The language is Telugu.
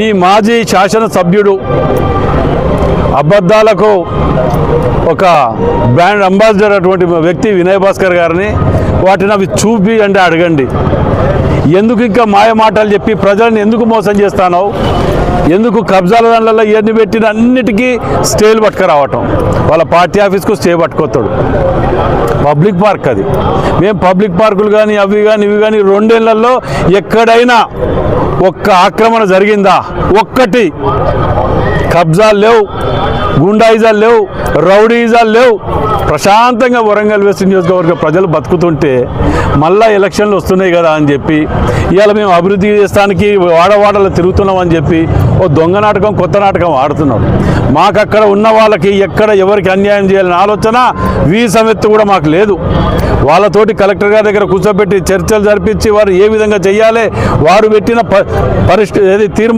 ఈ మాజీ శాసనసభ్యుడు అబద్ధాలకు ఒక బ్రాండ్ అంబాసిడర్ అటువంటి వ్యక్తి వినయ్ భాస్కర్ గారిని వాటిని అవి చూపి అంటే అడగండి. ఎందుకు ఇంకా మాయ మాటలు చెప్పి ప్రజలను ఎందుకు మోసం చేస్తానో, ఎందుకు కబ్జాల దానిలో ఇవన్నీ పెట్టిన అన్నిటికీ స్టేలు పట్టుకురావటం, వాళ్ళ పార్టీ ఆఫీస్కు స్టే పట్టుకొస్తాడు. పబ్లిక్ పార్క్ అది. మేము పబ్లిక్ పార్కులు కానీ అవి కానీ ఇవి కానీ 2 ఏళ్లలో ఎక్కడైనా ఒక్క ఆక్రమణ జరిగిందా? ఒక్కటి. కబ్జాలు లేవు, గుండాయిజాలు లేవు, రౌడీయిజాలు లేవు. ప్రశాంతంగా వరంగల్ వెస్ట్ నియోజకవర్గ ప్రజలు బతుకుతుంటే మళ్ళా ఎలక్షన్లు వస్తున్నాయి కదా అని చెప్పి ఇవాళ మేము అభివృద్ధి చేస్తానికి వాడవాడలో తిరుగుతున్నాం అని చెప్పి ఓ దొంగ నాటకం, కొత్త నాటకం ఆడుతున్నాం. మాకు అక్కడ ఉన్న వాళ్ళకి ఎక్కడ ఎవరికి అన్యాయం చేయాలని ఆలోచన వీసమెత్తు కూడా మాకు లేదు. వాళ్ళతోటి కలెక్టర్ గారి దగ్గర కూర్చోబెట్టి చర్చలు జరిపించి వారు ఏ విధంగా చేయాలి, వారు పెట్టిన తీర్మానం